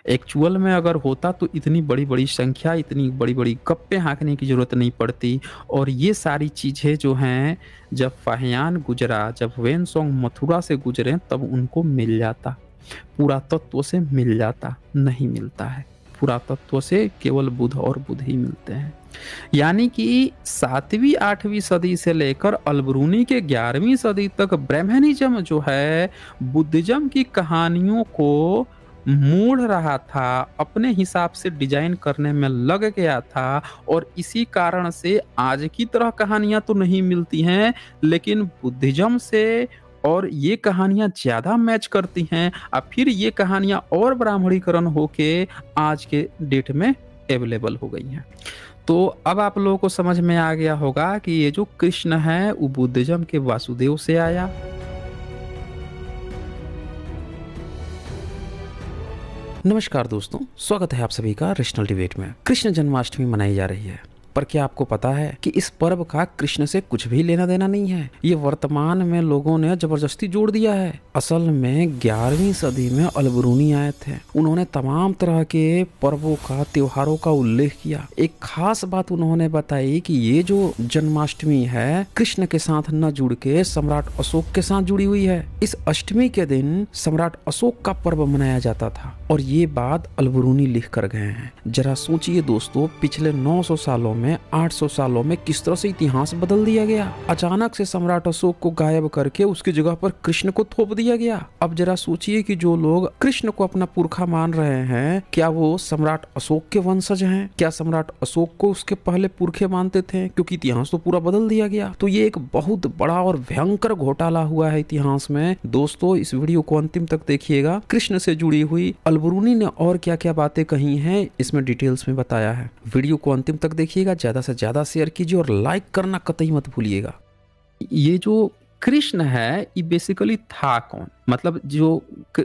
Actual में अगर होता तो इतनी बड़ी-बड़ी संख्या, इतनी बड़ी-बड़ी गप्पे हाँकने की ज़रूरत नहीं पड़ती और ये सारी चीज़ें जो हैं, जब फाहियान गुज़रा, जब वैनसोंग मथुरा से गुज़रे तब उनको मिल जाता। पुरातत्व से मिल जाता, नहीं मिलता है। पुरातत्व से केवल बुध और बुध ही मिलते हैं। यानी कि 7वीं 8वीं सदी से लेकर अलबरूनी के 11वीं सदी तक ब्रह्मनिज़्म जो है, बुद्धिज़्म की कहानियों को मोड़ रहा था, अपने हिसाब से डिज़ाइन करने में लग गया था और इसी कारण से आज की तरह कहानियाँ तो नहीं मिलती हैं, लेकिन बुद्धिज़्म से और ये कहानियाँ ज़्यादा मैच करती हैं और फिर ये कहानियाँ और ब्राह्मणीकरण होके आज के डेट में अवेलेबल हो गई हैं। तो अब आप लोगों को समझ में आ गया होगा कि ये जो कृष्ण है वो बुद्धिज़्म के वासुदेव से आया। नमस्कार दोस्तों, स्वागत है आप सभी का रैशनल डिबेट में। कृष्ण जन्माष्टमी मनाई जा रही है, पर क्या आपको पता है कि इस पर्व का कृष्ण से कुछ भी लेना देना नहीं है। ये वर्तमान में लोगों ने जबरदस्ती जोड़ दिया है। असल में 11वीं सदी में अलबरूनी आए थे। उन्होंने तमाम तरह के पर्वों का, त्योहारों का उल्लेख किया। एक खास बात उन्होंने बताई कि ये जो जन्माष्टमी है कृष्ण के साथ न जुड़ के सम्राट अशोक के साथ जुड़ी हुई है। इस अष्टमी के दिन सम्राट अशोक का पर्व मनाया जाता था और ये बात अलबरूनी लिख कर गए हैं। जरा सोचिए दोस्तों, पिछले 900 सालों में, 800 सालों में किस तरह से इतिहास बदल दिया गया। अचानक से सम्राट अशोक को गायब करके उसकी जगह पर कृष्ण को थोप दिया गया। अब जरा सोचिए कि जो लोग कृष्ण को अपना पुरखा मान रहे हैं, क्या वो सम्राट अशोक के वंशज हैं? क्या सम्राट अशोक को उसके पहले पुरखे मानते थे? क्योंकि इतिहास तो पूरा बदल दिया गया। तो ये एक बहुत बड़ा और भयंकर घोटाला हुआ है इतिहास में। दोस्तों, इस वीडियो को अंतिम तक देखिएगा। कृष्ण से जुड़ी हुई अलबरूनी ने और क्या क्या बातें कही हैं, इसमें डिटेल्स में बताया है। वीडियो को अंतिम तक देखिएगा, ज्यादा से ज्यादा शेयर कीजिए और लाइक करना कतई मत भूलिएगा। ये जो कृष्ण है ये बेसिकली था कौन? मतलब जो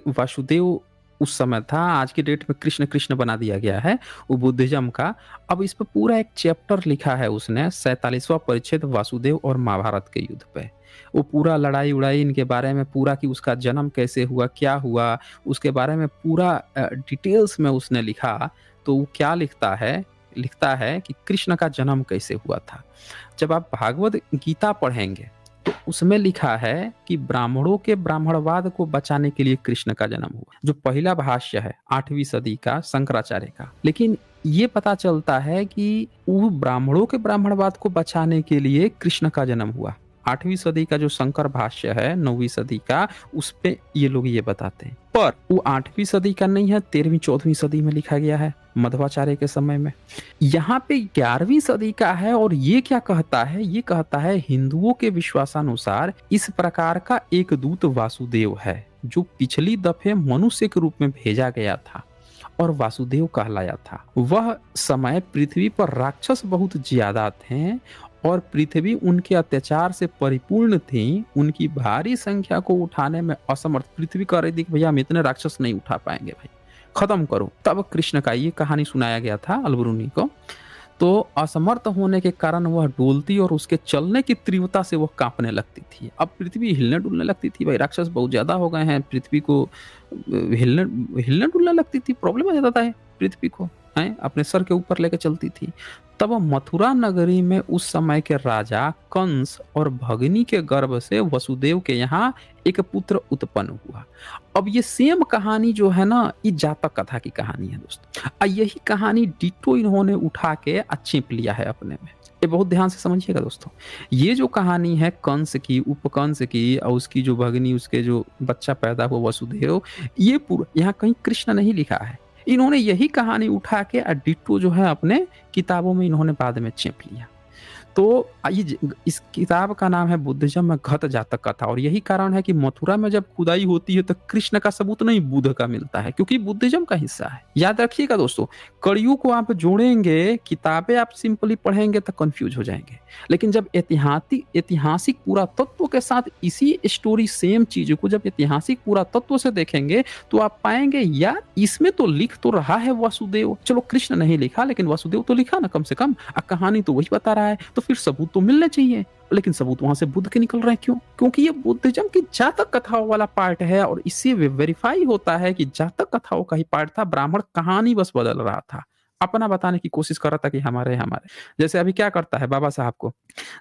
वासुदेव उस समय था, आज की डेट में कृष्ण कृष्ण बना दिया गया है, वो बुद्धिज्म का। अब इस पर पूरा एक चैप्टर लिखा है उसने, 47वां परिच्छेद वासुदेव और महाभारत के युद्ध पे। वो पूरा लड़ाई उड़ाई इनके बारे में पूरा, कि उसका जन्म कैसे हुआ, क्या हुआ, उसके बारे में पूरा डिटेल्स में उसने लिखा। तो वो क्या लिखता है कि कृष्ण का जन्म कैसे हुआ था। जब आप भागवत गीता पढ़ेंगे तो उसमें लिखा है कि ब्राह्मणों के ब्राह्मणवाद को बचाने के लिए कृष्ण का जन्म हुआ, जो पहला भाष्य है 8वीं सदी का शंकराचार्य का। लेकिन ये पता चलता है कि वो ब्राह्मणों के ब्राह्मणवाद को बचाने के लिए कृष्ण का जन्म हुआ। 8वीं सदी का जो शंकर भाष्य है 9वीं सदी का, उस पे ये लोग ये बताते हैं। पर वो 8वीं सदी का नहीं है, 13वीं 14वीं सदी में लिखा गया है, मध्वाचार्य के समय में। यहाँ पे 11वीं सदी का है और ये क्या कहता है? ये कहता है हिंदुओं के विश्वासानुसार इस प्रकार का एक दूत वासुदेव है, जो पिछली दफे मनुष्य के रूप में भेजा गया था और वासुदेव कहलाया था। वह समय पृथ्वी पर राक्षस बहुत ज्यादा थे और पृथ्वी उनके अत्याचार से परिपूर्ण थी। उनकी भारी संख्या को उठाने में असमर्थ पृथ्वी कह रही थी भैया हम इतने राक्षस नहीं उठा पाएंगे, भाई खत्म करो। तब कृष्ण का ये कहानी सुनाया गया था अलबरूनी को। तो असमर्थ होने के कारण वह डोलती और उसके चलने की तीव्रता से वह कांपने लगती थी। अब पृथ्वी हिलने डुलने लगती थी, भाई राक्षस बहुत ज्यादा हो गए हैं, पृथ्वी को हिलने डुलने लगती थी, प्रॉब्लम आ जाता है पृथ्वी को, है अपने सर के ऊपर लेकर चलती थी। तब मथुरा नगरी में उस समय के राजा कंस और भगनी के गर्भ से वसुदेव के यहाँ एक पुत्र उत्पन्न हुआ। अब ये सेम कहानी जो है ना, ये जातक कथा की कहानी है दोस्तों। यही कहानी डिटो इन्होंने उठा के छिप लिया है अपने में। ये बहुत ध्यान से समझिएगा दोस्तों। ये जो कहानी है कंस की, उपकंस की, और उसकी जो भगनी, उसके जो बच्चा पैदा हुआ वसुदेव, ये पूरा यहाँ कहीं कृष्ण नहीं लिखा है। इन्होंने यही कहानी उठा के डिट्टो जो है अपने किताबों में इन्होंने बाद में छेप लिया। तो इस किताब का नाम है बुद्धिज्म में घत जातक कथा। और यही कारण है कि मथुरा में जब खुदाई होती है तो कृष्ण का सबूत नहीं बुद्ध का मिलता है, क्योंकि बुद्धिज्म का हिस्सा है। याद रखिएगा दोस्तों, कड़ियों को आप जोड़ेंगे, किताबें आप सिंपली पढ़ेंगे तो कंफ्यूज हो जाएंगे। लेकिन जब ऐतिहासिक पूरा तत्व के साथ इसी स्टोरी सेम चीज को जब ऐतिहासिक पूरा तत्व से देखेंगे तो आप पाएंगे यार इसमें तो लिख तो रहा है वासुदेव। चलो कृष्ण नहीं लिखा, लेकिन वासुदेव तो लिखा ना कम से कम, कहानी तो वही बता रहा है। तो फिर सबूत तो मिलने चाहिए, लेकिन सबूत वहां से बुद्ध के निकल रहे हैं। क्यों? क्योंकि ये बुद्धिज्म की जातक कथाओं वाला पार्ट है, और इससे वेरीफाई होता है कि जातक कथाओं का ही पार्ट था, ब्राह्मण कहानी बस बदल रहा था, अपना बताने की कोशिश कर रहा था कि हमारे हमारे। जैसे अभी क्या करता है बाबा साहब को,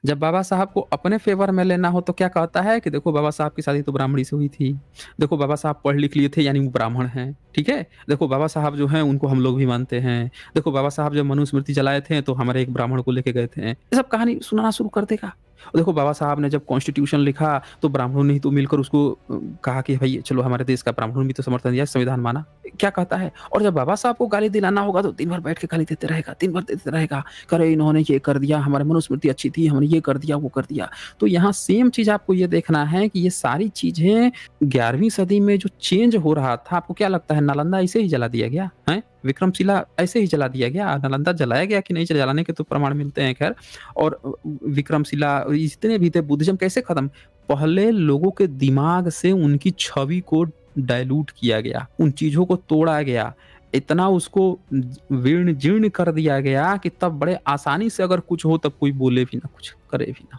जब बाबा साहब को अपने फेवर में लेना हो तो क्या कहता है कि देखो बाबा साहब की शादी तो ब्राह्मणी से हुई थी, देखो बाबा साहब पढ़ लिख लिए थे यानी वो ब्राह्मण हैं, ठीक है, देखो बाबा साहब जो हैं उनको हम लोग भी मानते हैं, देखो बाबा साहब जब मनुस्मृति जलाए थे तो हमारे एक ब्राह्मण को लेके गए थे, ये सब कहानी सुनाना शुरू कर देगा। और देखो बाबा साहब ने जब कॉन्स्टिट्यूशन लिखा तो ब्राह्मणों ने ही तो मिलकर उसको कहा कि भाई चलो हमारे देश का ब्राह्मणों ने भी तो समर्थन दिया, संविधान माना। क्या कहता है? और जब बाबा साहब को गाली दिलाना होगा तो दिन भर बैठ के गाली देते रहेगा, दिन भर देते रहेगा, करे इन्होंने ये कर दिया, हमारे मनुस्मृति अच्छी थी, हमने ये कर दिया, वो कर दिया। तो यहाँ सेम चीज आपको ये देखना है कि ये सारी चीजें 11वीं सदी में जो चेंज हो रहा था, आपको क्या लगता है नालंदा ऐसे ही जला दिया गया है? विक्रमशिला ऐसे ही जला दिया गया? नालंदा जलाया गया कि नहीं, जलाने के तो प्रमाण मिलते हैं खैर। और विक्रमशिला जितने भी थे, बुद्धिज्म कैसे खत्म? पहले लोगों के दिमाग से उनकी छवि को डाइल्यूट किया गया, उन चीजों को तोड़ा गया, इतना उसको जीर्ण जीर्ण कर दिया गया कि तब बड़े आसानी से अगर कुछ हो तब कोई बोले भी ना, कुछ करे भी ना।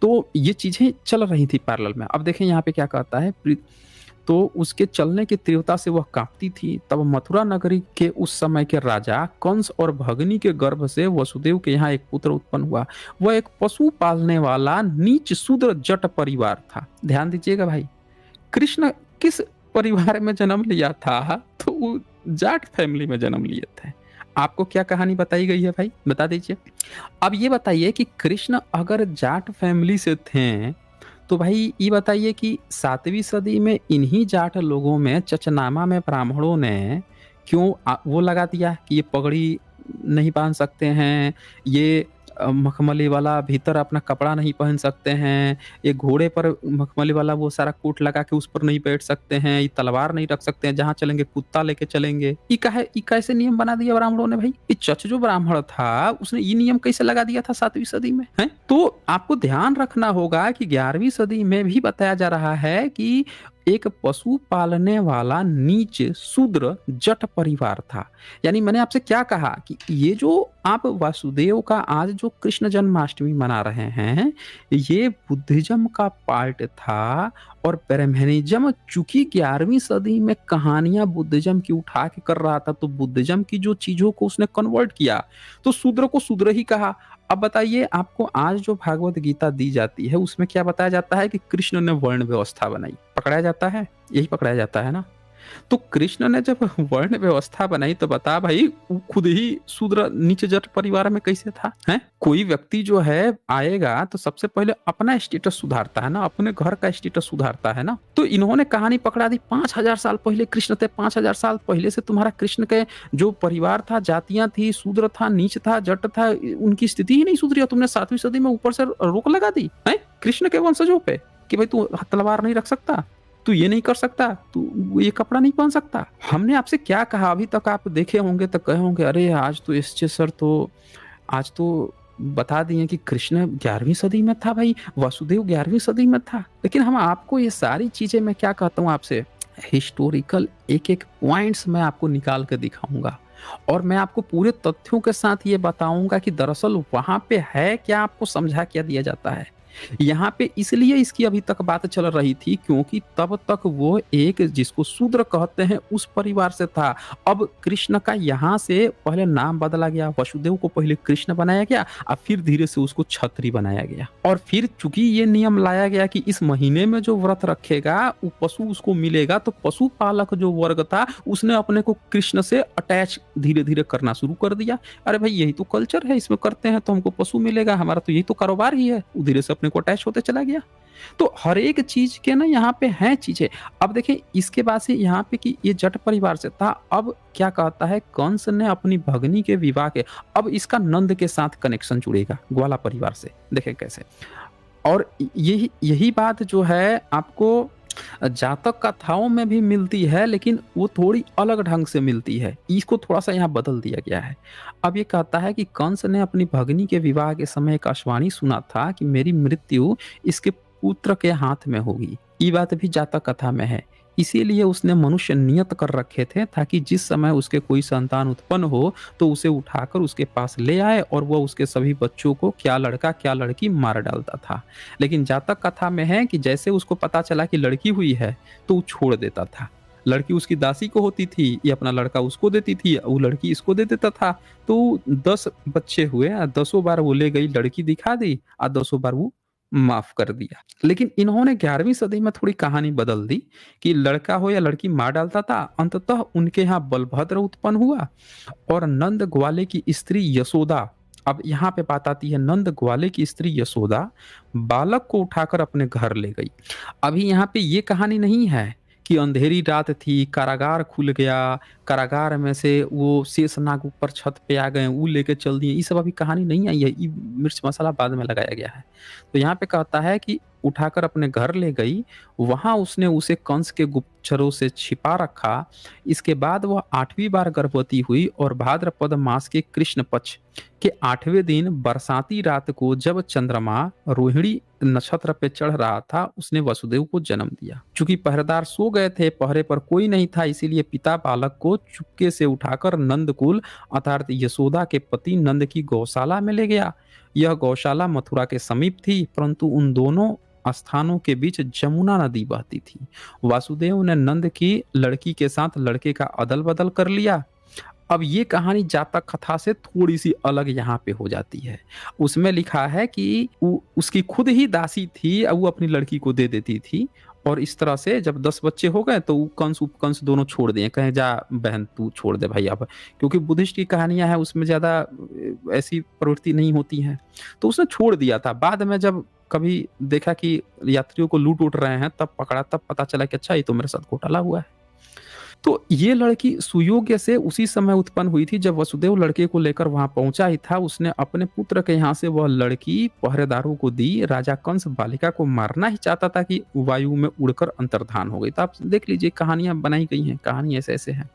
तो ये चीजें चल रही थी पैरेलल में। अब देखें यहाँ पे क्या कहता है, तो उसके चलने की तीव्रता से वह कांपती थी। तब मथुरा नगरी के उस समय के राजा कंस और भगनी के गर्भ से वसुदेव के यहाँ एक पुत्र उत्पन्न हुआ। वह एक पशु पालने वाला नीच शूद्र जट परिवार था। ध्यान दीजिएगा भाई, कृष्ण किस परिवार में जन्म लिया था? तो वो जाट फैमिली में जन्म लिए थे। आपको क्या कहानी बताई गई है भाई, बता दीजिए। अब ये बताइए कि कृष्ण अगर जाट फैमिली से थे तो भाई ये बताइए कि 7वीं सदी में इन्हीं जाट लोगों में चचनामा में ब्राह्मणों ने क्यों वो लगा दिया कि ये पगड़ी नहीं बांध सकते हैं, ये मखमली वाला भीतर अपना कपड़ा नहीं पहन सकते हैं, ये घोड़े पर मखमली वाला वो सारा कोट लगा के उस पर नहीं बैठ सकते हैं, ये तलवार नहीं रख सकते हैं, जहां चलेंगे कुत्ता लेके चलेंगे। ये कैसे नियम बना दिया ब्राह्मणों ने भाई? ये चच जो ब्राह्मण था उसने ये नियम कैसे लगा दिया था 7वीं सदी में है? तो आपको ध्यान रखना होगा कि 11वीं सदी में भी बताया जा रहा है कि एक पशु पालने वाला नीच शूद्र जट परिवार था। यानी मैंने आपसे क्या कहा कि ये जो आप वासुदेव का आज जो कृष्ण जन्माष्टमी मना रहे हैं, ये बुद्धिज्म का पार्ट था। और ब्रह्मनिज्म चूंकि 11वीं सदी में कहानियां बुद्धिज्म की उठा के कर रहा था, तो बुद्धिज्म की जो चीजों को उसने कन्वर्ट किया, तो शूद्र को शूद्र ही कहा। अब बताइए, आपको आज जो भागवत गीता दी जाती है उसमें क्या बताया जाता है कि कृष्ण ने वर्ण व्यवस्था बनाई, पकड़ाया जाता है, यही पकड़ाया जाता है ना। तो कृष्ण ने जब वर्ण व्यवस्था बनाई तो बता भाई, वो खुद ही शूद्र नीचे जट परिवार में कैसे था? है कोई व्यक्ति जो है आएगा तो सबसे पहले अपना स्टेटस सुधारता है ना, अपने घर का स्टेटस सुधारता है ना। तो इन्होंने कहानी पकड़ा दी, 5000 साल पहले कृष्ण थे, 5000 साल पहले से तुम्हारा कृष्ण के जो परिवार था, जातियां थी, शूद्र था, नीच था, जट था, उनकी स्थिति ही नहीं सुधरी और तुमने 7वीं सदी में ऊपर से रोक लगा दी है कृष्ण के वंशजों पे कि भाई तू तलवार नहीं रख सकता, तू ये नहीं कर सकता, तू ये कपड़ा नहीं पहन सकता। हमने आपसे क्या कहा? अभी तक आप देखे होंगे तो कहे होंगे अरे आज तो एसचे सर तो आज तो बता दिए कि कृष्ण 11वीं सदी में था भाई, वासुदेव 11वीं सदी में था। लेकिन हम आपको ये सारी चीजें, मैं क्या कहता हूँ आपसे, हिस्टोरिकल एक एक पॉइंट्स मैं आपको निकाल कर दिखाऊंगा और मैं आपको पूरे तथ्यों के साथ ये बताऊंगा कि दरअसल वहां पे है क्या, आपको समझा क्या दिया जाता है यहाँ पे। इसलिए इसकी अभी तक बात चल रही थी क्योंकि तब तक वो एक जिसको शूद्र कहते हैं उस परिवार से था। अब कृष्ण का यहाँ से पहले नाम बदला गया, वसुदेव को पहले कृष्ण बनाया गया और फिर धीरे से उसको छत्री बनाया गया। और फिर चूंकि ये नियम लाया गया कि इस महीने में जो व्रत रखेगा वो पशु उसको मिलेगा, तो पशु पालक जो वर्ग था उसने अपने को कृष्ण से अटैच धीरे धीरे करना शुरू कर दिया। अरे भाई यही तो कल्चर है, इसमें करते हैं तो हमको पशु मिलेगा, हमारा तो यही तो कारोबार ही है। धीरे से अपने को अटैच होते चला गया। तो हर एक चीज के ना यहाँ पे हैं चीजें। अब देखें इसके बाद से यहाँ पे कि ये जट परिवार से था। अब क्या कहता है, कंस ने अपनी भगनी के विवाह के, अब इसका नंद के साथ कनेक्शन जुड़ेगा ग्वाला परिवार से, देखें कैसे। और यही बात जो है आपको जातक कथाओं में भी मिलती है, लेकिन वो थोड़ी अलग ढंग से मिलती है, इसको थोड़ा सा यहाँ बदल दिया गया है। अब ये कहता है कि कंस ने अपनी भगनी के विवाह के समय एक आकाशवाणी सुना था कि मेरी मृत्यु इसके पुत्र के हाथ में होगी। ये बात भी जातक कथा में है। इसीलिए उसने मनुष्य नियत कर रखे थे ताकि जिस समय उसके कोई संतान उत्पन्न हो तो उसे उठाकर उसके पास ले आए और वह उसके सभी बच्चों को क्या लड़का क्या लड़की मार डालता था। लेकिन जातक कथा में है कि जैसे उसको पता चला कि लड़की हुई है तो वो छोड़ देता था। लड़की उसकी दासी को होती थी, ये अपना लड़का उसको देती थी, वो लड़की इसको दे देता था। तो 10 बच्चे हुए, 10 बार वो ले गई लड़की दिखा दी, 10 बार वो माफ कर दिया। लेकिन इन्होंने 11वीं सदी में थोड़ी कहानी बदल दी कि लड़का हो या लड़की मार डालता था, अंततः उनके यहाँ बलभद्र उत्पन्न हुआ और नंद ग्वाले की स्त्री यशोदा, अब यहाँ पे बात आती है, नंद ग्वाले की स्त्री यशोदा बालक को उठाकर अपने घर ले गई। अभी यहाँ पे ये कहानी नहीं है कि अंधेरी रात थी, कारागार खुल गया, कारागार में से वो शेषनाग ऊपर छत पे आ गए, वो लेके चल दिए, ये सब अभी कहानी नहीं आई है, ये मिर्च मसाला बाद में लगाया गया है। तो यहाँ पे कहता है कि उठाकर अपने घर ले गई, वहां उसने उसे कंस के गुप्तचरों से छिपा रखा। इसके बाद वह 8वीं बार गर्भवती हुई और भाद्रपद मास के कृष्ण पक्ष के 8वें दिन बरसाती रात को जब चंद्रमा रोहिणी नक्षत्र पे चढ़ रहा था, उसने वसुदेव को जन्म दिया। चूंकि पहरेदार सो गए थे, पहरे पर कोई नहीं था, इसीलिए पिता बालक को चुपके से उठाकर नंदकुल अर्थात यशोदा के पति नंद की गौशाला में ले गया। यह गौशाला मथुरा के समीप थी, परंतु उन दोनों स्थानों के बीच जमुना नदी बहती थी। वासुदेव ने नंद की लड़की के साथ लड़के का अदल बदल कर लिया। अब ये कहानी जातक कथा से थोड़ी सी अलग यहाँ पे हो जाती है। उसमें लिखा है कि उसकी खुद ही दासी थी, वो अपनी लड़की को दे देती थी और इस तरह से जब 10 बच्चे हो गए तो कंस उपकंस दोनों छोड़ दिए, कहे जा बहन तू छोड़ दे भाई अब, क्योंकि बुद्धिस्ट की कहानियां हैं उसमें ज्यादा ऐसी प्रवृत्ति नहीं होती है, तो उसने छोड़ दिया था। बाद में जब कभी देखा कि यात्रियों को लूट उठ रहे हैं तब पकड़ा, तब पता चला कि अच्छा ये तो मेरे साथ घोटाला हुआ है। तो ये लड़की सुयोग्य से उसी समय उत्पन्न हुई थी जब वसुदेव लड़के को लेकर वहां पहुंचा ही था। उसने अपने पुत्र के यहाँ से वह लड़की पहरेदारों को दी। राजा कंस बालिका को मारना ही चाहता था कि वायु में उड़कर अंतर्धान हो गई। तो आप देख लीजिए कहानियां बनाई गई हैं, कहानी ऐसे ऐसे है।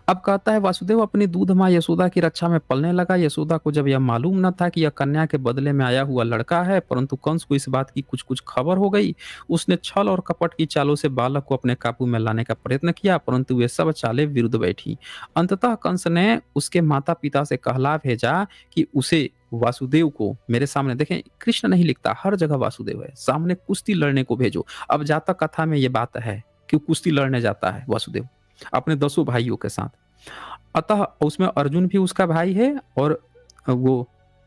अब कहता है वासुदेव अपनी दूध माँ यशोदा की रक्षा में पलने लगा। यशोदा को जब यह मालूम न था कि यह कन्या के बदले में आया हुआ लड़का है, परंतु कंस को इस बात की कुछ कुछ खबर हो गई। उसने छल और कपट की चालों से बालक को अपने काबू में लाने का प्रयत्न किया, परंतु वे सब चालें विरुद्ध बैठी। अंततः कंस ने उसके माता पिता से कहला भेजा कि उसे वासुदेव को मेरे सामने, देखें कृष्ण नहीं लिखता, हर जगह वासुदेव है, सामने कुश्ती लड़ने को भेजो। अब जातक कथा में ये बात है कि कुश्ती लड़ने जाता है वासुदेव अपने 10 भाइयों के साथ। अतः उसमें अर्जुन भी उसका भाई है और वो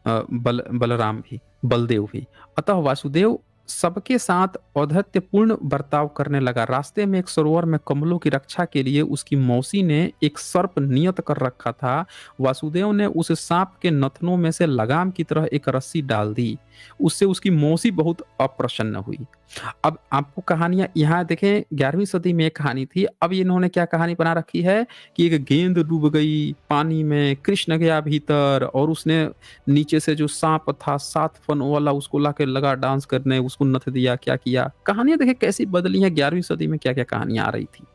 बलराम भी, बलदेव भी। अतः वासुदेव सबके साथ औद्धत्यपूर्ण बर्ताव करने लगा। रास्ते में एक सरोवर में कमलों की रक्षा के लिए उसकी मौसी ने एक सर्प नियत कर रखा था। वासुदेव ने उस सांप के नथनों में से लगाम की तरह एक रस्सी डाल दी। उससे उसकी मौसी बहुत अप्रसन्न हुई। अब आपको कहानियां यहाँ देखें, 11वीं सदी में एक कहानी थी, अब इन्होंने क्या कहानी बना रखी है कि एक गेंद डूब गई पानी में, कृष्ण गया भीतर और उसने नीचे से जो सांप था 7 फन वाला उसको लाके लगा डांस करने, उसको नथ दिया, क्या किया। कहानियां देखें कैसी बदली हैं, 11वीं सदी में क्या क्या कहानियां आ रही थी।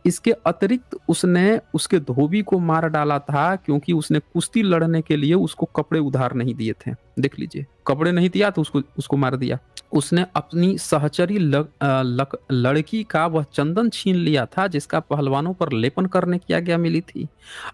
इसके अतिरिक्त उसने उसके धोबी को मार डाला था क्योंकि उसने कुश्ती लड़ने के लिए उसको कपड़े उधार नहीं दिए थे। देख लीजिए, कपड़े नहीं दिया तो उसको मार दिया। उसने अपनी सहचरी लड़की का वह चंदन छीन लिया था जिसका पहलवानों पर लेपन करने की आज्ञा मिली थी।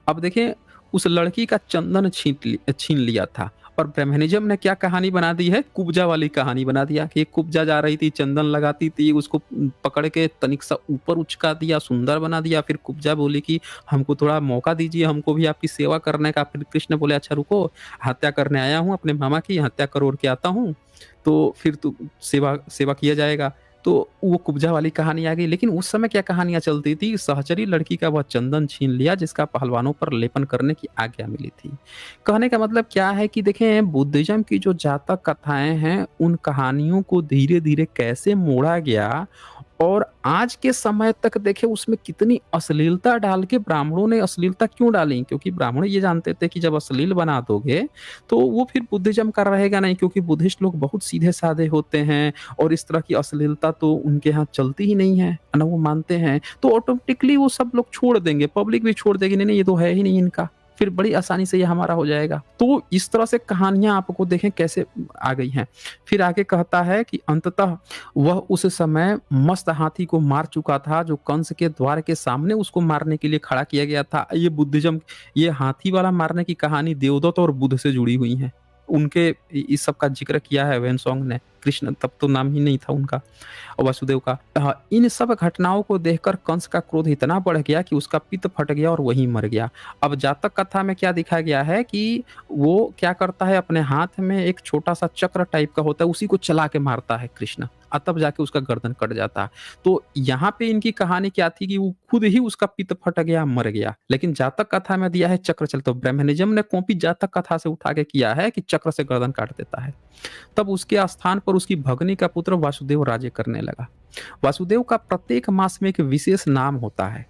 अब देखें, उस लड़की का चंदन छीन लिया था और ब्रह्मनिज्म ने क्या कहानी बना दी है, कुब्जा वाली कहानी बना दिया कि एक कुब्जा जा रही थी, चंदन लगाती थी, उसको पकड़ के तनिक सा ऊपर उचका दिया, सुंदर बना दिया। फिर कुब्जा बोली कि हमको थोड़ा मौका दीजिए, हमको भी आपकी सेवा करने का। फिर कृष्ण बोले अच्छा रुको, हत्या करने आया हूँ अपने मामा की, हत्या करोड़ के आता हूँ, तो फिर तो सेवा सेवा किया जाएगा। तो वो कुब्जा वाली कहानी आ गई। लेकिन उस समय क्या कहानियां चलती थी, सहचरी लड़की का वह चंदन छीन लिया जिसका पहलवानों पर लेपन करने की आज्ञा मिली थी। कहने का मतलब क्या है कि देखें, बुद्धिज्म की जो जातक कथाएं हैं उन कहानियों को धीरे धीरे कैसे मोड़ा गया और आज के समय तक देखे उसमें कितनी अश्लीलता डाल के ब्राह्मणों ने अश्लीलता क्यों डाली, क्योंकि ब्राह्मण ये जानते थे कि जब अश्लील बना दोगे तो वो फिर बुद्धिज्म का रहेगा नहीं, क्योंकि बुद्धिस्ट लोग बहुत सीधे साधे होते हैं और इस तरह की अश्लीलता तो उनके यहाँ चलती ही नहीं है ना, वो मानते हैं। तो ऑटोमेटिकली वो सब लोग छोड़ देंगे, पब्लिक भी छोड़ देगी, नहीं नहीं ये तो है ही नहीं इनका। फिर बड़ी आसानी से ये हमारा हो जाएगा। तो इस तरह से कहानियाँ आपको देखें कैसे आ गई हैं। फिर आगे कहता है कि अंततः वह उस समय मस्त हाथी को मार चुका था जो कंस के द्वार के सामने उसको मारने के लिए खड़ा किया गया था। ये बुद्धिज़्म, ये हाथी वाला मारने की कहानी देवदत्त और बुद्ध से जुड़ी हुई है। उनके इस सब का ज़िक्र किया है वेनसोंग ने। कृष्ण तब तो नाम ही नहीं था उनका, वासुदेव का। इन सब घटनाओं को देखकर कंस का क्रोध इतना बढ़ गया कि उसका पित्त फट गया और वहीं मर गया। अब जातक कथा में क्या दिखाया गया है कि वो क्या करता है, अपने हाथ में एक छोटा-सा चक्र टाइप का होता है, उसी को चला के मारता है कृष्ण, तब जाके उसका गर्दन कट जाता है। तो यहाँ पे इनकी कहानी क्या थी कि वो खुद ही उसका पित्त फट गया, मर गया। लेकिन जातक कथा में दिया है चक्र चल, तो ब्राह्मणिज्म ने कॉपी जातक कथा से उठा के किया है कि चक्र से गर्दन काट देता है। तब उसके स्थान पर उसकी भगनी का पुत्र वासुदेव राज्य करने लगा। वासुदेव का प्रत्येक मास में एक विशेष नाम होता है।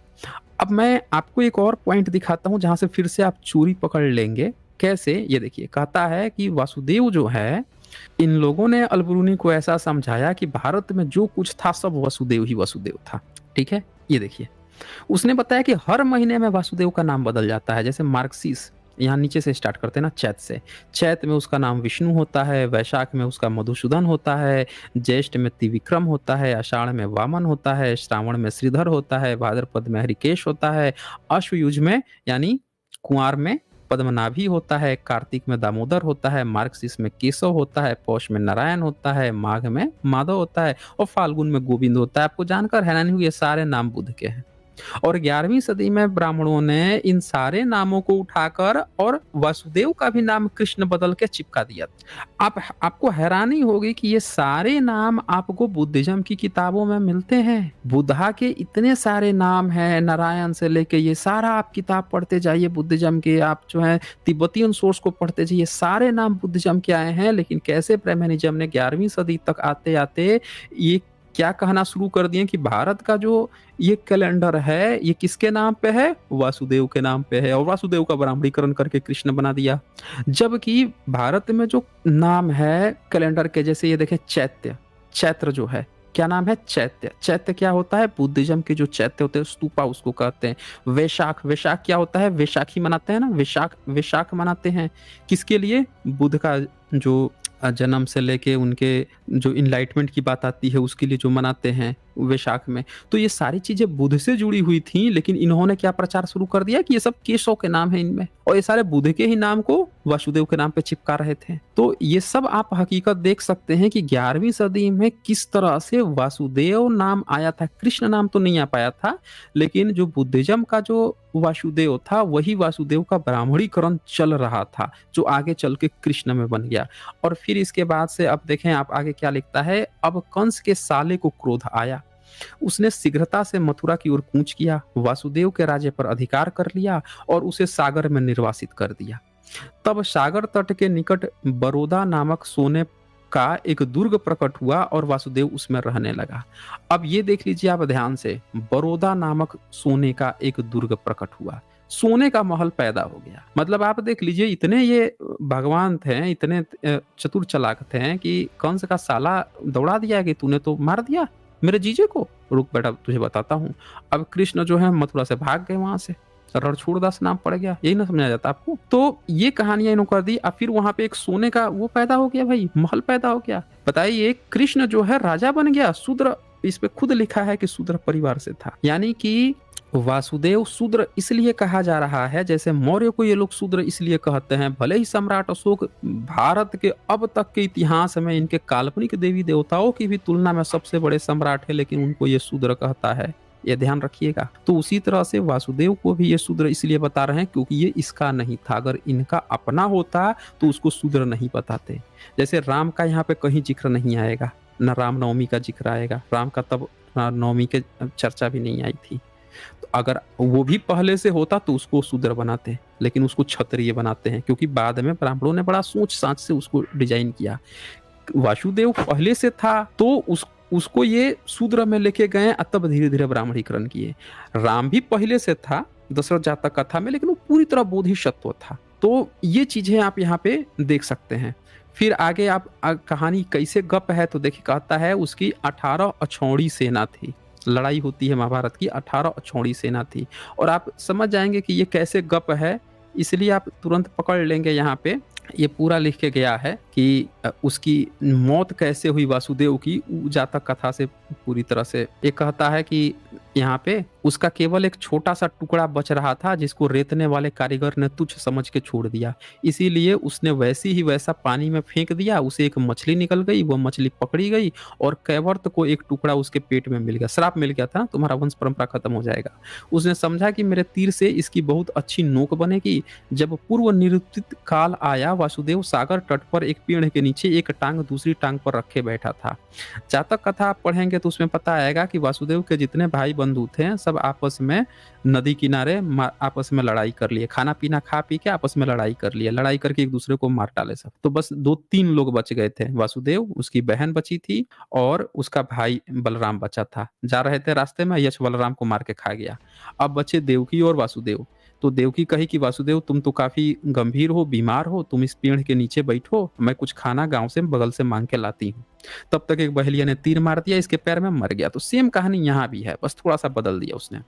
अब मैं आपको एक और पॉइंट दिखाता हूँ जहां से फिर से आप चोरी पकड़ लेंगे। कैसे, ये देखिए, कहता है कि वासुदेव जो है, इन लोगों ने अलबरूनी को ऐसा समझाया कि भारत में जो कुछ था सब वसुदेव ही वसुदेव था। ठीक है, ये देखिए, उसने बताया कि हर महीने में वासुदेव का नाम बदल जाता है। जैसे मार्क्सिस, यहाँ नीचे से स्टार्ट करते हैं ना, चैत से। चैत में उसका नाम विष्णु होता है, वैशाख में उसका मधुसूदन होता है, ज्येष्ठ में त्रिविक्रम होता है, आषाढ़ में वामन होता है, श्रावण में श्रीधर होता है, भाद्रपद में हरिकेश होता है, अश्वयुज में यानी कुंवार में पद्मनाभी होता है, कार्तिक में दामोदर होता है, मार्गशीर्ष में केशव होता है, पौष में नारायण होता है, माघ में माधव होता है और फाल्गुन में गोविंद होता है। आपको जानकर हैरानी हुई, ये सारे नाम बुद्ध के हैं। और 11वीं सदी में ब्राह्मणों ने इन सारे नामों को उठाकर और वासुदेव का भी नाम कृष्ण बदल के चिपका दिया। आपको हैरानी होगी कि ये सारे नाम आपको बुद्धिज्म की किताबों में मिलते हैं। बुद्धा के इतने सारे नाम हैं, नारायण से लेके ये सारा आप किताब पढ़ते जाइए बुद्धिज्म के, आप जो है तिब्बतियन सोर्स को पढ़ते जाइए, सारे नाम बुद्धिज्म के आए हैं। लेकिन कैसे ब्राह्मणिज्म ने 11वीं सदी तक आते आते ये क्या कहना शुरू कर दिए कि भारत का जो ये कैलेंडर है ये किसके नाम पे है, वासुदेव के नाम पे है, और वासुदेव का ब्राह्मणीकरण करके कृष्ण बना दिया। जबकि भारत में जो नाम है कैलेंडर के, जैसे ये देखें चैत्य, चैत्र जो है, क्या नाम है, चैत्य। चैत्य क्या होता है, बुद्धिज्म के जो चैत्य होते हैं स्तूपा उसको कहते हैं। वैशाख, वैशाख क्या होता है, वैशाखी मनाते हैं ना, वैशाख, वैशाख मनाते हैं किसके लिए, बुद्ध का जो जन्म से लेके उनके जो इनलाइटमेंट की बात आती है उसके लिए जो मनाते हैं वैशाख में। तो ये सारी चीजें बुद्ध से जुड़ी हुई थी, लेकिन इन्होंने क्या प्रचार शुरू कर दिया कि ये सब केशव के नाम है इनमें, और ये सारे बुद्ध के ही नाम को वासुदेव के नाम पे चिपका रहे थे। तो ये सब आप हकीकत देख सकते हैं कि 11वीं सदी में किस तरह से वासुदेव नाम आया था। कृष्ण नाम तो नहीं आ पाया था, लेकिन जो बुद्धिज्म का जो वासुदेव था वही वासुदेव का ब्राह्मणीकरण चल रहा था, जो आगे चल के कृष्ण में बन गया। और फिर इसके बाद से अब देखें आप आगे क्या लिखता है, अब कंस के साले को क्रोध आया, उसने शीघ्रता से मथुरा की ओर कूच किया, वासुदेव के राज्य पर अधिकार कर लिया और उसे सागर में निर्वासित कर दिया। तब सागर तट के निकट बरोदा नामक सोने का एक दुर्ग प्रकट हुआ और वासुदेव उसमें रहने लगा। अब ये देख लीजिए आप ध्यान से, बरोदा नामक सोने का एक दुर्ग प्रकट हुआ, सोने का महल पैदा हो गया। मतलब आप देख लीजिए, इतने ये भगवान थे, इतने चतुर चालाक थे कि कंस का साला दौड़ा दिया कि तूने तो मार दिया मेरे जीजे को, रुक बेटा तुझे बताता हूँ। अब कृष्ण जो है मथुरा से भाग गए, वहां से रणछोड़दास नाम पड़ गया, यही ना समझा जाता आपको। तो ये कहानियां इन्होंने कर दी। अब फिर वहां पे एक सोने का वो पैदा हो गया, भाई महल पैदा हो गया। बताइए, कृष्ण जो है राजा बन गया, शूद्र, इस पे खुद लिखा है कि शूद्र परिवार से था। यानी कि वासुदेव शूद्र इसलिए कहा जा रहा है, जैसे मौर्य को ये लोग शूद्र इसलिए कहते हैं, भले ही सम्राट अशोक भारत के अब तक के इतिहास में इनके काल्पनिक देवी देवताओं की भी तुलना में सबसे बड़े सम्राट है, लेकिन उनको ये शूद्र कहता है, ये ध्यान रखिएगा। तो उसी तरह से वासुदेव को भी ये शूद्र इसलिए बता रहे हैं क्योंकि ये इसका नहीं था। अगर इनका अपना होता तो उसको शूद्र नहीं बताते। जैसे राम का यहाँ पे कहीं जिक्र नहीं आएगा, न रामनवमी का जिक्र आएगा, राम का तब नवमी के चर्चा भी नहीं आई थी। तो अगर वो भी पहले से होता तो उसको शूद्र बनाते, लेकिन उसको क्षत्रिय बनाते हैं, क्योंकि बाद में ब्राह्मणों ने बड़ा सोच साच से उसको डिजाइन किया। वासुदेव पहले से था तो उसको ये शूद्र में लेके गए, तब धीरे धीरे ब्राह्मणीकरण किए। राम भी पहले से था दशरथ जातक कथा में, लेकिन वो पूरी तरह बोधिसत्व था। तो ये चीजें आप यहाँ पे देख सकते हैं। फिर आगे आप कहानी कैसे गप है तो देखिए, कहता है उसकी 18 अछौड़ी सेना थी, लड़ाई होती है महाभारत की, 18 अछौड़ी सेना थी। और आप समझ जाएंगे कि ये कैसे गप है इसलिए आप तुरंत पकड़ लेंगे यहाँ पे ये पूरा लिख के गया है कि उसकी मौत कैसे हुई वासुदेव की, जातक कथा से पूरी तरह से ये कहता है कि यहाँ पे उसका केवल एक छोटा सा टुकड़ा बच रहा था जिसको रेतने वाले कारीगर ने तुच्छ समझ के छोड़ दिया, इसीलिए उसने वैसी ही वैसा पानी में फेंक दिया। उसे एक मछली निकल गई, वो मछली पकड़ी गई और कैवर्त को एक टुकड़ा उसके पेट में मिल गया। श्राप मिल गया था, तुम्हारा वंश परंपरा खत्म हो जाएगा। उसने समझा कि मेरे तीर से इसकी बहुत अच्छी नोक बनेगी। जब पूर्व निरूपित काल आया, वासुदेव सागर तट पर एक पेड़ के नीचे एक टांग दूसरी टांग पर रखे बैठा था। जातक कथा आप पढ़ेंगे तो उसमें पता आएगा कि वासुदेव के जितने भाई बंधु थे सब आपस में नदी किनारे आपस में लड़ाई कर लिए, खाना पीना खा पी के आपस में लड़ाई कर लिए, लड़ाई करके एक दूसरे को मार डाले सब। तो बस 2-3 लोग बच गए थे, वासुदेव, उसकी बहन बची थी और उसका भाई बलराम बचा था। जा रहे थे रास्ते में, यश बलराम को मार के खा गया। अब बचे देवकी और वासुदेव। तो देवकी कही कि वासुदेव तुम तो काफी गंभीर हो, बीमार हो, तुम इस पेड़ के नीचे बैठो, मैं कुछ खाना गांव से बगल से मांग के लाती हूँ। तब तक एक बहेलिया ने तीर मार दिया, इसके पैर में मर गया। तो सेम कहानी यहाँ भी है, बस थोड़ा सा बदल दिया उसने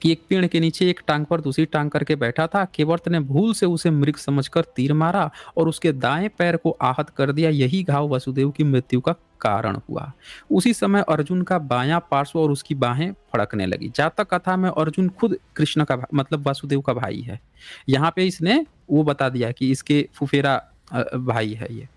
कि एक पेड़ के नीचे एक टांग पर दूसरी टांग करके बैठा था। केवर्त ने भूल से उसे मृग समझकर तीर मारा और उसके दाएं पैर को आहत कर दिया। यही घाव वासुदेव की मृत्यु का कारण हुआ। उसी समय अर्जुन का बायां पार्श्व और उसकी बाहें फड़कने लगी। जातक कथा में अर्जुन खुद कृष्ण का मतलब वासुदेव का भाई है। यहाँ पे इसने वो बता दिया कि इसके फुफेरा भाई है ये।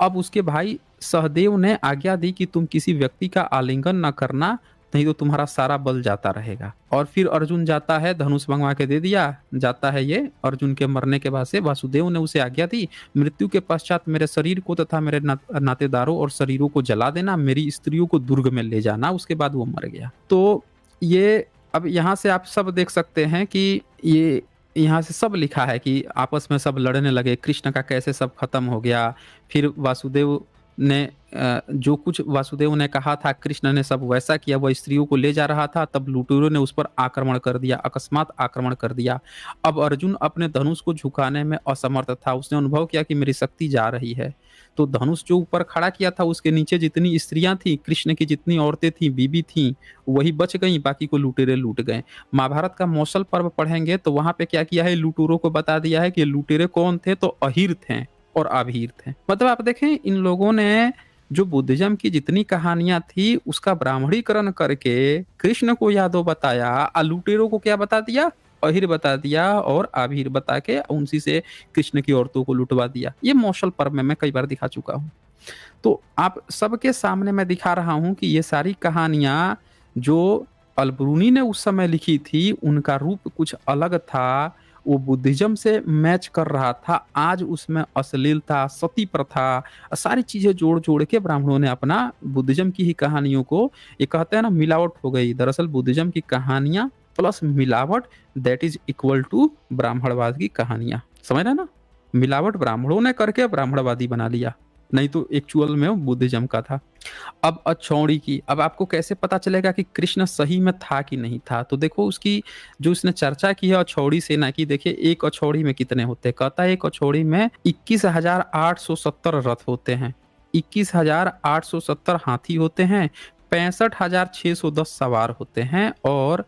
अब उसके भाई सहदेव ने आज्ञा दी कि तुम किसी व्यक्ति का आलिंगन न करना, नहीं तो तुम्हारा सारा बल जाता रहेगा। और फिर अर्जुन जाता है, धनुष मंगवा के दे दिया, जाता है ये अर्जुन के मरने के बाद से वासुदेव ने उसे आज्ञा दी, मृत्यु के पश्चात मेरे शरीर को तथा मेरे नातेदारों और शरीरों को जला देना, मेरी स्त्रियों को दुर्ग में ले जाना। उसके बाद वो मर गया। तो ये अब यहाँ से आप सब देख सकते हैं कि ये यहाँ से सब लिखा है कि आपस में सब लड़ने लगे, कृष्ण का कैसे सब खत्म हो गया। फिर वासुदेव ने जो कुछ वासुदेव ने कहा था कृष्ण ने सब वैसा किया। वह स्त्रियों को ले जा रहा था, तब लुटेरों ने उस पर आक्रमण कर दिया, अकस्मात आक्रमण कर दिया। अब अर्जुन अपने धनुष को झुकाने में असमर्थ था। उसने अनुभव किया कि मेरी शक्ति जा रही है। तो धनुष जो ऊपर खड़ा किया था उसके नीचे जितनी स्त्रियां थी, कृष्ण की जितनी औरतें थी, बीबी थी, वही बच गई, बाकी को लुटेरे लूट गए। महाभारत का मौसल पर्व पढ़ेंगे तो वहां पे क्या किया है, लुटेरों को बता दिया है कि लुटेरे कौन थे, तो अहीर थे और आभीर थे। मतलब आप देखें इन लोगों ने जो बुद्धिज्म की जितनी कहानियां थी उसका ब्राह्मणीकरण करके कृष्ण को यादव बताया, लुटेरों को क्या बता दिया, अहिर बता दिया और आभीर बता के उनसी से कृष्ण की औरतों को लुटवा दिया। ये मौसल पर्व में मैं कई बार दिखा चुका हूँ। तो आप सबके सामने मैं दिखा रहा हूँ कि ये सारी कहानियां जो अलबरूनी ने उस समय लिखी थी उनका रूप कुछ अलग था, वो बुद्धिज्म से मैच कर रहा था। आज उसमें अश्लीलता, सती प्रथा, सारी चीजें जोड़ जोड़ के ब्राह्मणों ने अपना बुद्धिज्म की ही कहानियों को, ये कहते हैं ना मिलावट हो गई। दरअसल बुद्धिज्म की कहानियां प्लस मिलावट दैट इज इक्वल टू ब्राह्मणवाद की कहानियां। समझ रहे ना, मिलावट ब्राह्मणों ने करके ब्राह्मणवादी बना लिया, नहीं तो एक्चुअल में वो बुद्धिज्म का था। अब अछौड़ी की, अब आपको कैसे पता चलेगा कि कृष्ण सही में था कि नहीं था, तो देखो उसकी जो उसने चर्चा की है अछौड़ी सेना की। देखिए एक अछौड़ी में कितने होते हैं, कहता है एक अछौड़ी में 21,870 रथ होते हैं, 21,870 हाथी होते हैं, 65,610 सवार होते हैं और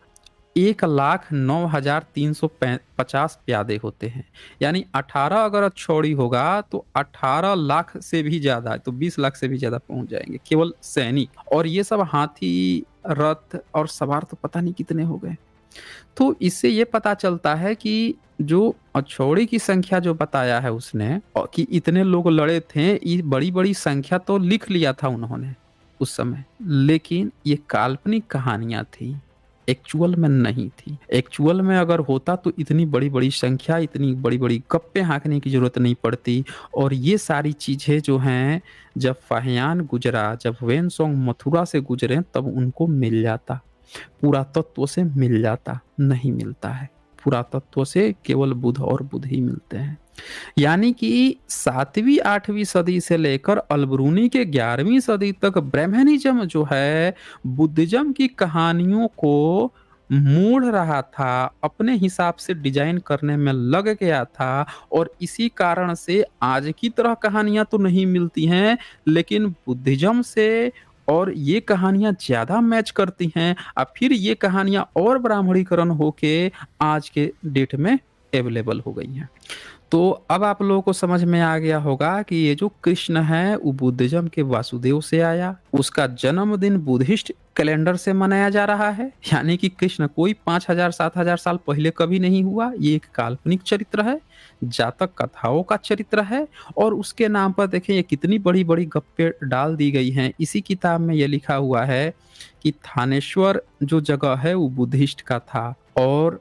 1,09,350 प्यादे होते हैं। यानी 18 अगर अछौड़ी होगा तो 18 लाख से भी ज्यादा है, तो 20 लाख से भी ज्यादा पहुंच जाएंगे केवल सैनिक। और ये सब हाथी, रथ और सवार तो पता नहीं कितने हो गए। तो इससे ये पता चलता है कि जो अछौड़ी की संख्या जो बताया है उसने कि इतने लोग लड़े थे, ये बड़ी बड़ी संख्या तो लिख लिया था उन्होंने उस समय, लेकिन ये काल्पनिक कहानियां थी, एक्चुअल में नहीं थी। एक्चुअल में अगर होता तो इतनी बड़ी बड़ी संख्या, इतनी बड़ी बड़ी गप्पे हाँकने की जरूरत नहीं पड़ती। और ये सारी चीजें जो हैं जब फाहियान गुजरा, जब वेनसोंग मथुरा से गुजरे तब उनको मिल जाता, पुरातत्व से मिल जाता, नहीं मिलता है। पुरातत्व से केवल बुध और बुध ही मिलते हैं। यानी कि 7वीं 8वीं सदी से लेकर अलबरूनी के 11वीं सदी तक ब्रह्मनिज्म जो है बुद्धिज्म की कहानियों को मोड़ रहा था, अपने हिसाब से डिजाइन करने में लग गया था। और इसी कारण से आज की तरह कहानियां तो नहीं मिलती हैं, लेकिन बुद्धिज्म से और ये कहानियां ज्यादा मैच करती हैं। अब फिर ये कहानियां और ब्राह्मणीकरण होके आज के डेट में अवेलेबल हो गई हैं। तो अब आप लोगों को समझ में आ गया होगा कि ये जो कृष्ण है वो बुद्धिज्म के वासुदेव से आया, उसका जन्मदिन बुद्धिस्ट कैलेंडर से मनाया जा रहा है, यानी कि कृष्ण कोई 5000 7000 साल पहले कभी नहीं हुआ। ये एक काल्पनिक चरित्र है, जातक कथाओं का चरित्र है, और उसके नाम पर देखें ये कितनी बड़ी बड़ी गप्पे डाल दी गई हैं। इसी किताब में ये लिखा हुआ है कि थानेश्वर जो जगह है वो बुद्धिस्ट का था, और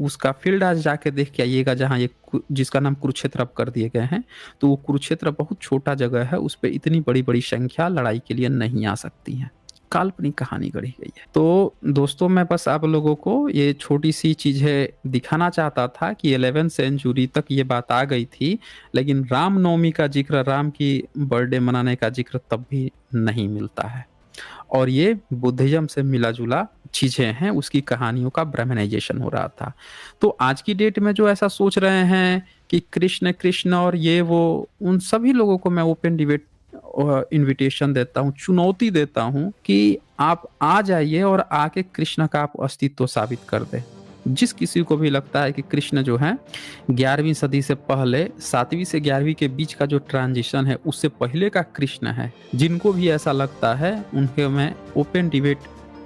उसका फील्ड आज जाके देख के आइएगा, जहाँ ये जिसका नाम कुरुक्षेत्र अब कर दिए गए हैं। तो वो कुरुक्षेत्र बहुत छोटा जगह है, उस पर इतनी बड़ी बड़ी संख्या लड़ाई के लिए नहीं आ सकती है। काल्पनिक कहानी गढ़ी गई है। तो दोस्तों मैं बस आप लोगों को ये छोटी सी चीजें दिखाना चाहता था कि 11वीं सेंचुरी तक ये बात आ गई थी, लेकिन रामनवमी का जिक्र, राम की बर्थडे मनाने का जिक्र तब भी नहीं मिलता है। और ये बुद्धिज्म से मिला जुला चीजें हैं, उसकी कहानियों का ब्राह्मणाइजेशन हो रहा था। तो आज की डेट में जो ऐसा सोच रहे हैं कि कृष्ण कृष्ण और ये वो, उन सभी लोगों को मैं ओपन डिबेट इनविटेशन देता हूँ, चुनौती देता हूँ कि आप आ जाइए और आके कृष्ण का आप अस्तित्व साबित कर दे। जिस किसी को भी लगता है कि कृष्ण जो है 11वीं सदी से पहले, 7वीं से 11वीं के बीच का जो ट्रांजिशन है उससे पहले का कृष्ण है, जिनको भी ऐसा लगता है उनके मैं ओपन डिबेट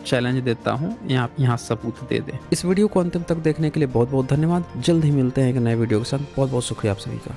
चैलेंज देता हूँ, यहाँ सबूत दे दें। इस वीडियो को अंतिम तक देखने के लिए बहुत बहुत धन्यवाद। जल्द ही मिलते हैं एक नए वीडियो के साथ। बहुत बहुत शुक्रिया आप सभी का।